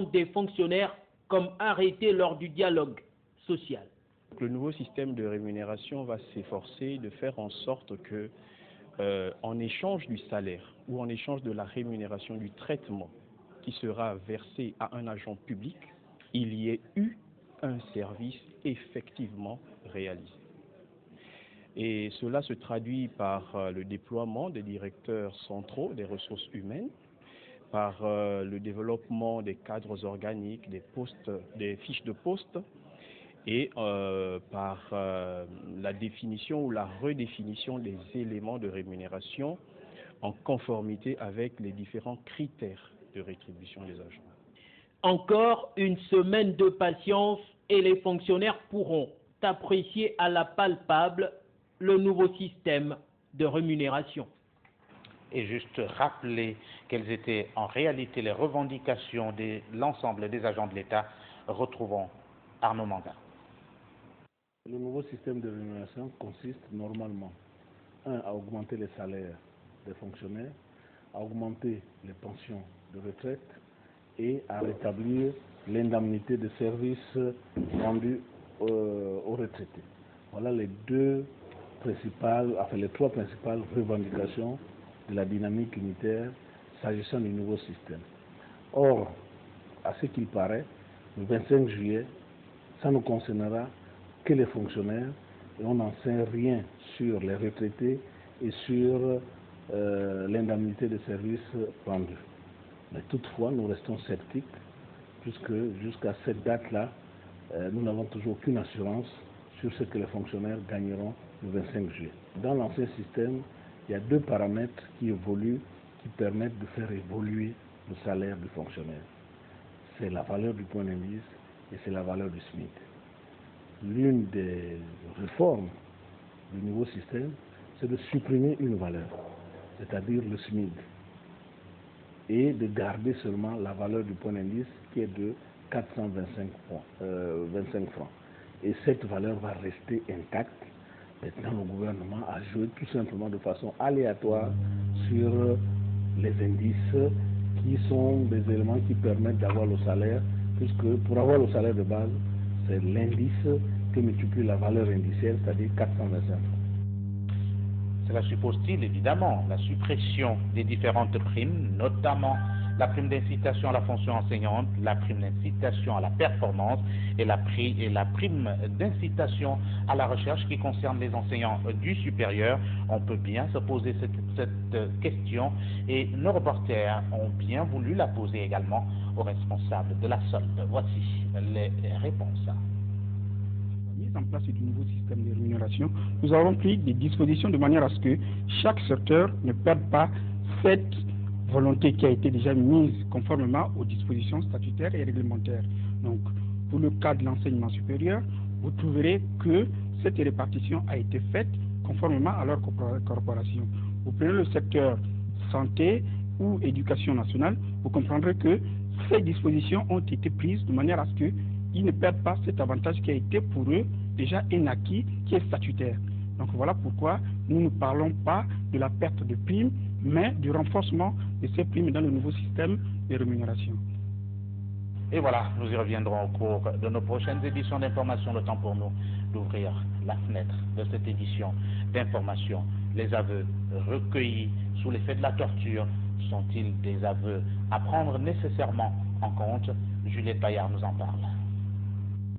des fonctionnaires comme arrêté lors du dialogue social. Le nouveau système de rémunération va s'efforcer de faire en sorte que, en échange du salaire ou en échange de la rémunération du traitement qui sera versé à un agent public, il y ait eu un service effectivement réalisé. Et cela se traduit par le déploiement des directeurs centraux des ressources humaines, par le développement des cadres organiques, des fiches de poste et par la définition ou la redéfinition des éléments de rémunération en conformité avec les différents critères de rétribution des agents. Encore une semaine de patience et les fonctionnaires pourront apprécier à la palpable le nouveau système de rémunération. Et juste rappeler quelles étaient en réalité les revendications de l'ensemble des agents de l'État. Retrouvons Arnaud Manga. Le nouveau système de rémunération consiste normalement, à augmenter les salaires des fonctionnaires, à augmenter les pensions de retraite et à rétablir l'indemnité de service rendue aux retraités. Voilà les trois principales revendications de la dynamique unitaire s'agissant du nouveau système. Or, à ce qu'il paraît, le 25 juillet, ça ne concernera que les fonctionnaires et on n'en sait rien sur les retraités et sur l'indemnité de service rendue. Mais toutefois, nous restons sceptiques puisque jusqu'à cette date-là, nous n'avons toujours aucune assurance sur ce que les fonctionnaires gagneront le 25 juillet. Dans l'ancien système, il y a deux paramètres qui évoluent, qui permettent de faire évoluer le salaire du fonctionnaire. C'est la valeur du point d'indice et c'est la valeur du SMIC. L'une des réformes du nouveau système, c'est de supprimer une valeur, c'est-à-dire le SMIC, et de garder seulement la valeur du point d'indice qui est de 425 francs. Et cette valeur va rester intacte. Maintenant, le gouvernement a joué tout simplement de façon aléatoire sur les indices qui sont des éléments qui permettent d'avoir le salaire, puisque pour avoir le salaire de base, c'est l'indice que multiplie la valeur indicielle, c'est-à-dire 425 francs. Cela suppose-t-il évidemment la suppression des différentes primes, notamment la prime d'incitation à la fonction enseignante, la prime d'incitation à la performance et la prime d'incitation à la recherche qui concerne les enseignants du supérieur. On peut bien se poser cette question et nos reporters ont bien voulu la poser également aux responsables de la solde. Voici les réponses. Mise en place du nouveau système de rémunération, nous avons pris des dispositions de manière à ce que chaque secteur ne perde pas cette volonté qui a été déjà mise conformément aux dispositions statutaires et réglementaires. Donc, pour le cas de l'enseignement supérieur, vous trouverez que cette répartition a été faite conformément à leur corporation. Vous prenez le secteur santé ou éducation nationale, vous comprendrez que ces dispositions ont été prises de manière à ce qu'ils ne perdent pas cet avantage qui a été pour eux déjà un acquis qui est statutaire. Donc voilà pourquoi nous ne parlons pas de la perte de primes, mais du renforcement de ces primes dans le nouveau système de rémunération. Et voilà, nous y reviendrons au cours de nos prochaines éditions d'information. Le temps pour nous d'ouvrir la fenêtre de cette édition d'information. Les aveux recueillis sous l'effet de la torture sont-ils des aveux à prendre nécessairement en compte? Juliette Bayard nous en parle.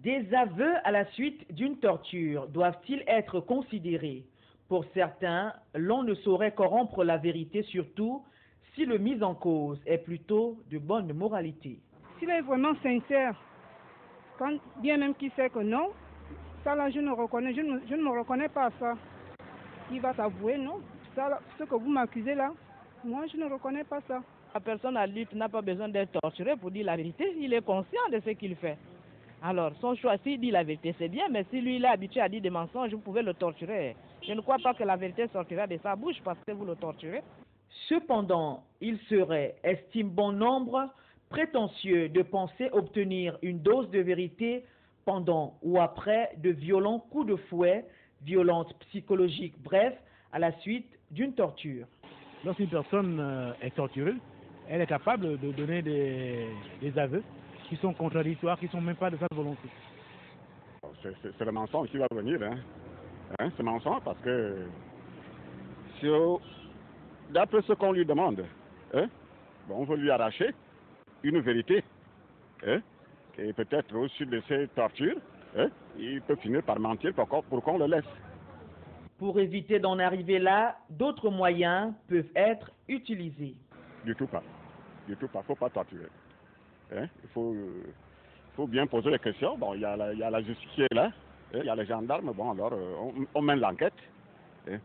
Des aveux à la suite d'une torture doivent-ils être considérés? Pour certains, l'on ne saurait corrompre la vérité, surtout si le mis en cause est plutôt de bonne moralité. S'il est vraiment sincère, quand bien même qu'il sait que non, ça là je ne me reconnais pas à ça. Il va t'avouer non, ça là, ce que vous m'accusez là, moi je ne reconnais pas ça. La personne adulte n'a pas besoin d'être torturée pour dire la vérité, il est conscient de ce qu'il fait. Alors, son choix, s'il dit la vérité, c'est bien, mais si lui, il est habitué à dire des mensonges, vous pouvez le torturer. Je ne crois pas que la vérité sortira de sa bouche parce que vous le torturez. Cependant, il serait, estime bon nombre, prétentieux de penser obtenir une dose de vérité pendant ou après de violents coups de fouet, violences psychologiques, bref, à la suite d'une torture. Lorsqu'une personne est torturée, elle est capable de donner des aveux qui sont contradictoires, qui ne sont même pas de sa volonté. C'est le mensonge qui va venir. C'est le mensonge parce que d'après ce qu'on lui demande, on veut lui arracher une vérité. Et peut-être au suite de ces tortures, il peut finir par mentir pour qu'on le laisse. Pour éviter d'en arriver là, d'autres moyens peuvent être utilisés. Du tout pas. Il ne faut pas torturer. Il faut bien poser les questions. Bon, il y a la justice qui est là, il y a les gendarmes. Bon, alors on mène l'enquête.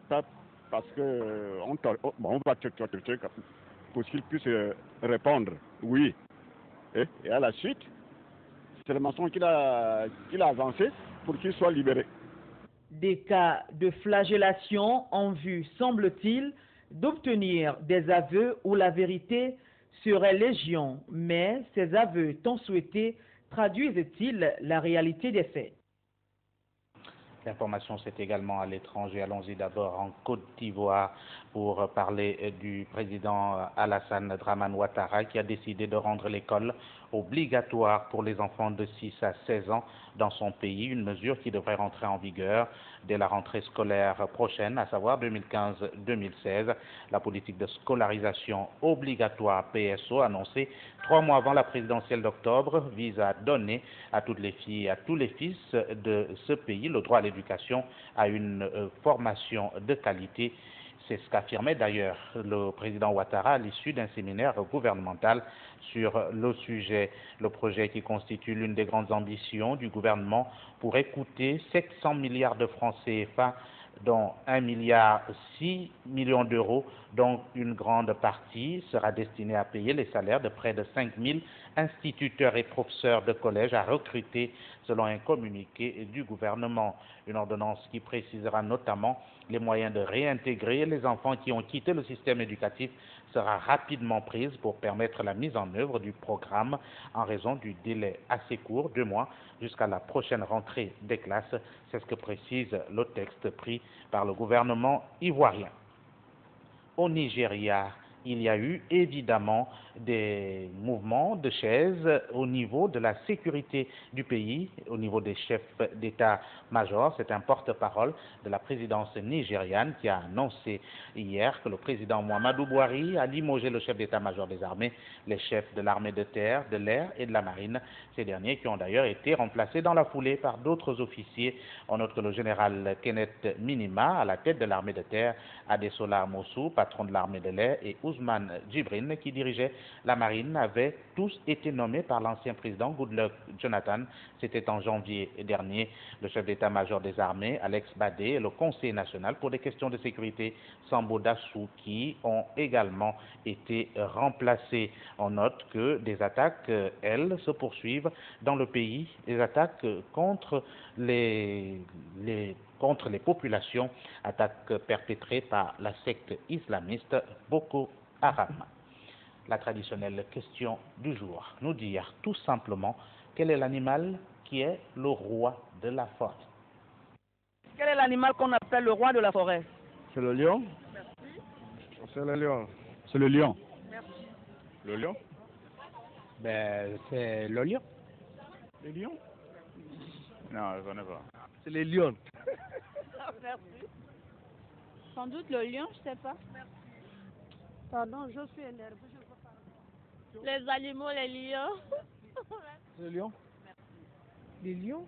Pas parce que on va torturer pour qu'il puisse répondre oui. Et à la suite, c'est le mensonge qu'il a avancé pour qu'il soit libéré. Des cas de flagellation en vue, semble-t-il, d'obtenir des aveux où la vérité serait légion, mais ces aveux tant souhaités traduisent-ils la réalité des faits? L'information, c'est également à l'étranger. Allons-y d'abord en Côte d'Ivoire pour parler du président Alassane Dramane Ouattara qui a décidé de rendre l'école obligatoire pour les enfants de 6 à 16 ans dans son pays, une mesure qui devrait rentrer en vigueur dès la rentrée scolaire prochaine, à savoir 2015-2016. La politique de scolarisation obligatoire PSO annoncée 3 mois avant la présidentielle d'octobre vise à donner à toutes les filles et à tous les fils de ce pays le droit à l'éducation, à une formation de qualité. C'est ce qu'affirmait d'ailleurs le président Ouattara à l'issue d'un séminaire gouvernemental sur le sujet. Le projet, qui constitue l'une des grandes ambitions du gouvernement, pourrait coûter 700 milliards de francs CFA, dont 1,6 milliard d'euros, dont une grande partie sera destinée à payer les salaires de près de 5 000 instituteurs et professeurs de collège à recruter selon un communiqué du gouvernement. Une ordonnance qui précisera notamment les moyens de réintégrer les enfants qui ont quitté le système éducatif sera rapidement prise pour permettre la mise en œuvre du programme en raison du délai assez court, 2 mois, jusqu'à la prochaine rentrée des classes. C'est ce que précise le texte pris par le gouvernement ivoirien. Au Nigeria, il y a eu évidemment des mouvements de chaises au niveau de la sécurité du pays, au niveau des chefs d'état-major. C'est un porte-parole de la présidence nigériane qui a annoncé hier que le président Muhammadu Buhari a limogé le chef d'état-major des armées, les chefs de l'armée de terre, de l'air et de la marine. Ces derniers qui ont d'ailleurs été remplacés dans la foulée par d'autres officiers. On note que le général Kenneth Minima, à la tête de l'armée de terre, Adesola Mossou, patron de l'armée de l'air, et Ousmane Djibrine, qui dirigeait la marine, avaient tous été nommés par l'ancien président Goodluck Jonathan. C'était en janvier dernier. Le chef d'état-major des armées, Alex Badé, et le conseiller national pour des questions de sécurité, Sambo Dassou, qui ont également été remplacés. On note que des attaques, elles, se poursuivent dans le pays, des attaques contre les populations, attaques perpétrées par la secte islamiste Boko Haram. La traditionnelle question du jour, nous dire tout simplement quel est l'animal qui est le roi de la forêt. Quel est l'animal qu'on appelle le roi de la forêt? C'est le lion. Merci. C'est le lion. C'est le lion. Merci. Le lion. C'est le lion. Le lion. Non, je connais pas. C'est les lions. Merci. Sans doute le lion, je sais pas. Merci. Pardon, je suis énervée, je veux pas. Les animaux, les lions. Le lion. Les lions.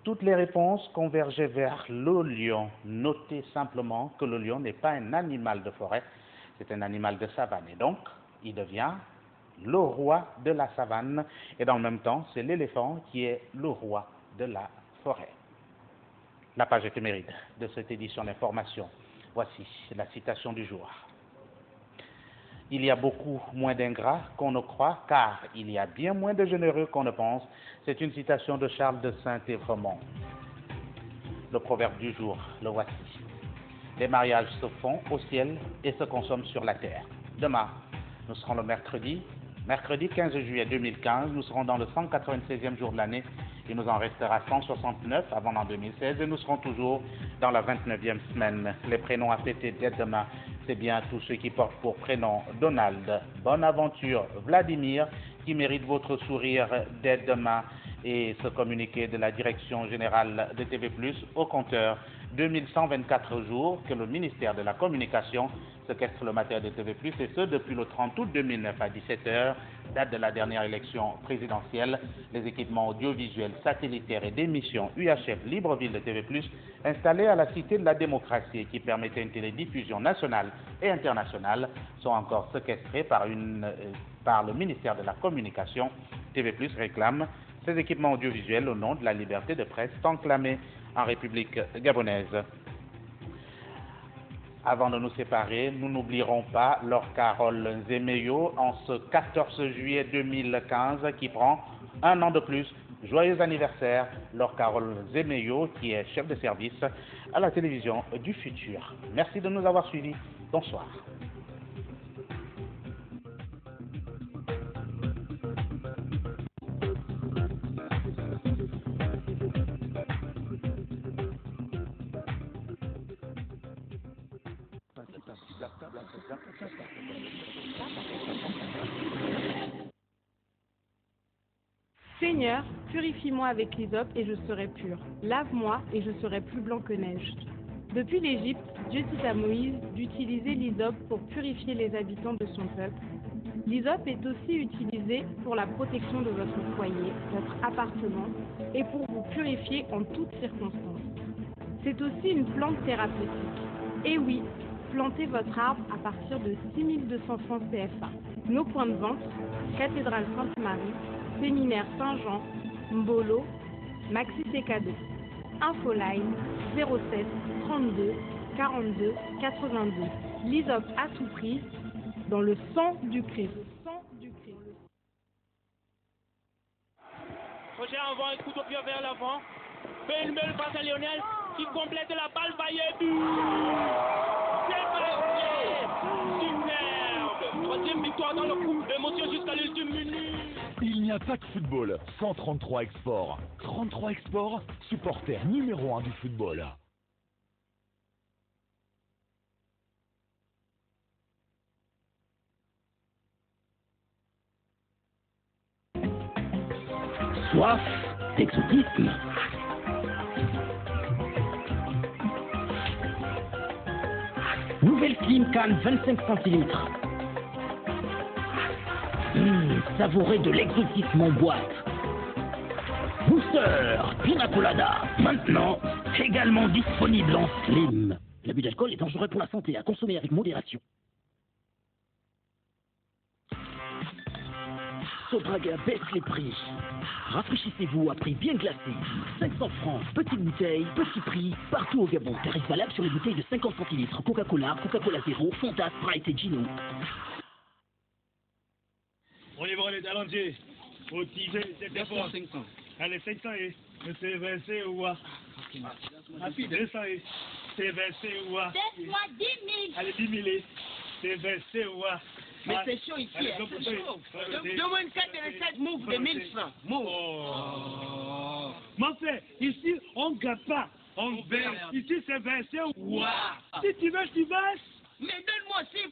Toutes les réponses convergeaient vers le lion. Notez simplement que le lion n'est pas un animal de forêt, c'est un animal de savane. Et donc, il devient le roi de la savane. Et dans le même temps, c'est l'éléphant qui est le roi de la forêt. La page éphéméride de cette édition d'information. Voici la citation du jour. Il y a beaucoup moins d'ingrats qu'on ne croit, car il y a bien moins de généreux qu'on ne pense. C'est une citation de Charles de Saint-Évremont. Le proverbe du jour, le voici. Les mariages se font au ciel et se consomment sur la terre. Demain, nous serons le mercredi 15 juillet 2015, nous serons dans le 196e jour de l'année. Il nous en restera 169 avant l'an 2016 et nous serons toujours dans la 29e semaine. Les prénoms à fêter dès demain, c'est bien tous ceux qui portent pour prénom Donald, Bonaventure, Vladimir, qui mérite votre sourire dès demain. Et ce communiqué de la Direction générale de TV+, au compteur 2124 jours que le ministère de la Communication séquestre le matériel de TV+, et ce depuis le 30 août 2009 à 17h, date de la dernière élection présidentielle. Les équipements audiovisuels, satellitaires et d'émissions UHF Libreville de TV+, installés à la Cité de la Démocratie et qui permettaient une télédiffusion nationale et internationale, sont encore séquestrés par le ministère de la Communication. TV+ réclame ces équipements audiovisuels au nom de la liberté de presse tant clamée en République gabonaise. Avant de nous séparer, nous n'oublierons pas Laure Carole Zemeyo en ce 14 juillet 2015 qui prend un an de plus. Joyeux anniversaire, Laure Carole Zemeyo, qui est chef de service à la télévision du futur. Merci de nous avoir suivis. Bonsoir. Seigneur, purifie-moi avec l'hysope et je serai pur. Lave-moi et je serai plus blanc que neige. Depuis l'Égypte, Dieu dit à Moïse d'utiliser l'hysope pour purifier les habitants de son peuple. L'hysope est aussi utilisé pour la protection de votre foyer, votre appartement et pour vous purifier en toutes circonstances. C'est aussi une plante thérapeutique. Et oui, plantez votre arbre à partir de 6200 francs CFA. Nos points de vente, Cathédrale Sainte-Marie, Séminaire Saint-Jean, Mbolo, Maxi C'est Cadeau. Infoline 07 32 42 82. L'hysope à tout prix dans le sang du Christ. Roger envoie un coup de pied vers l'avant. Fait une belle passe à Lionel qui complète la balle. Baillet but. C'est parti. Superbe. Troisième victoire dans le groupe. Émotion jusqu'à l'ultime minute. Il n'y a pas que football sans 33 Export. 33 Export, supporter numéro 1 du football. Soif d'exotisme. Nouvelle Slim Can 25 centilitres. Savourez de l'exotisme en boîte. Booster Pina Colada, maintenant également disponible en slim. L'abus d'alcool est dangereux pour la santé, à consommer avec modération. Sodraga baisse les prix. Rafraîchissez-vous à prix bien glacé. 500 francs, petite bouteille, petit prix, partout au Gabon. Tarif valable sur les bouteilles de 50 centilitres. Coca-Cola, Coca-Cola Zéro, Fanta, Sprite et Gino. On y va les talendiers. Motivé, c'est fort. 500. Allez, 500 et c'est versé ou quoi? Rapide. 200 et c'est versé ou quoi? Laisse-moi 10 000. Allez, 10 000 et c'est versé ou quoi? Mais c'est chaud ici, c'est chaud. Donne-moi une carte de recette Move de 1000 francs. Move. Oh. Mon frère, ici, on ne garde pas. On verse. Ici, c'est versé ou quoi? Si tu veux, tu verses. Mais donne-moi aussi,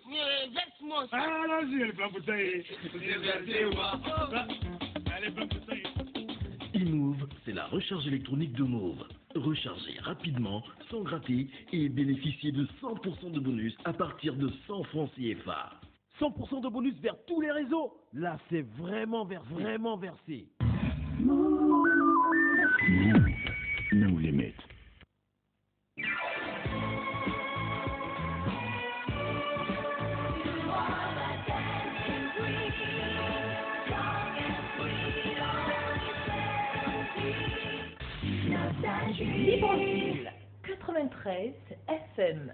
verse-moi ça. Ah, allons-y, le plan pour ça. C'est versé ou quoi? Allez, plan pour ça. eMove, c'est la recharge électronique de Move. Rechargez rapidement, sans gratter et bénéficiez de 100% de bonus à partir de 100 francs CFA. 100% de bonus vers tous les réseaux. Là, c'est vraiment versé. Nous les mettons. Libreville 93 FM.